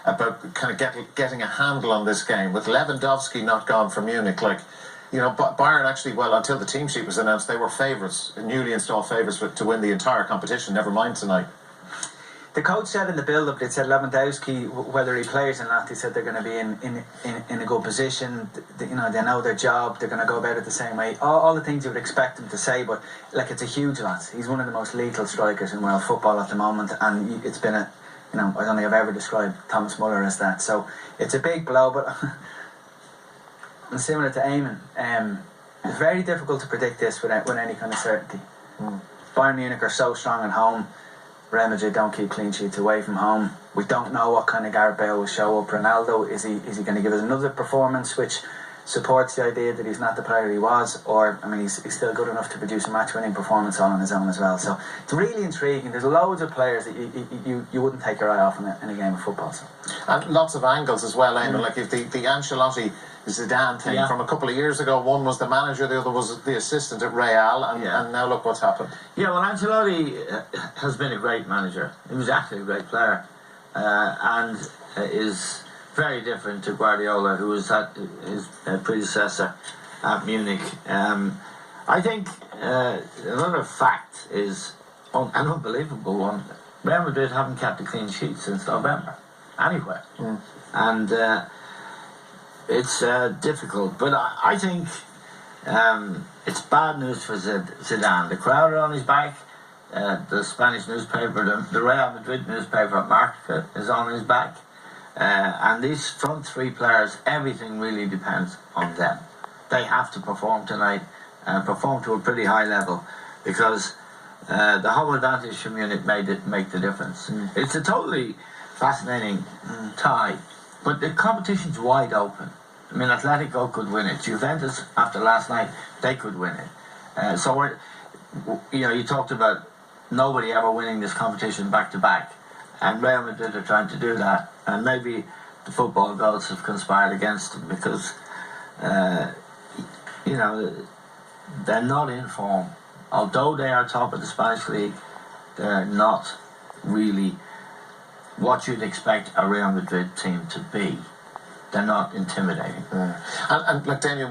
about kind of getting a handle on this game with Lewandowski not gone from Munich. Like, you know, Bayern actually, well, until the team sheet was announced, they were favourites, newly installed favourites to win the entire competition. Never mind tonight. The coach said in the build-up, they said Lewandowski, whether he plays or not, they said they're going to be in a good position. You know, they know their job. They're going to go about it the same way. All the things you would expect him to say, but like, it's a huge lot. He's one of the most lethal strikers in world football at the moment, and it's been a, you know, I don't think I've ever described Thomas Muller as that. So it's a big blow, but and similar to Eamon, it's very difficult to predict this with any kind of certainty. Bayern Munich are so strong at home. Real Madrid don't keep clean sheets away from home. We don't know what kind of Gareth Bale will show up. Ronaldo, is he going to give us another performance which supports the idea that he's not the player he was, or, I mean, he's still good enough to produce a match-winning performance all on his own as well. So it's really intriguing. There's loads of players that you wouldn't take your eye off in a game of football. So. And lots of angles as well, Eamon. Like, if the Ancelotti Zidane thing from a couple of years ago, one was the manager, the other was the assistant at Real, and now look what's happened. Yeah, well, Ancelotti has been a great manager. He was actually a great player, and is very different to Guardiola, who was his predecessor at Munich. I think another fact is an unbelievable one. Real Madrid haven't kept a clean sheet since November, anywhere. And it's difficult, but I think it's bad news for Zidane. The crowd are on his back. The Spanish newspaper, the Real Madrid newspaper, Marca, is on his back. And these front three players, everything really depends on them. They have to perform tonight, and perform to a pretty high level, because the home advantage for Munich make the difference. It's a totally fascinating tie, but the competition's wide open. I mean, Atletico could win it. Juventus, after last night, they could win it. So you talked about nobody ever winning this competition back to back, and Real Madrid are trying to do that. And maybe the football gods have conspired against them, because they're not in form. Although they are top of the Spanish league, they're not really what you'd expect a Real Madrid team to be. They're not intimidating. And like, Daniel,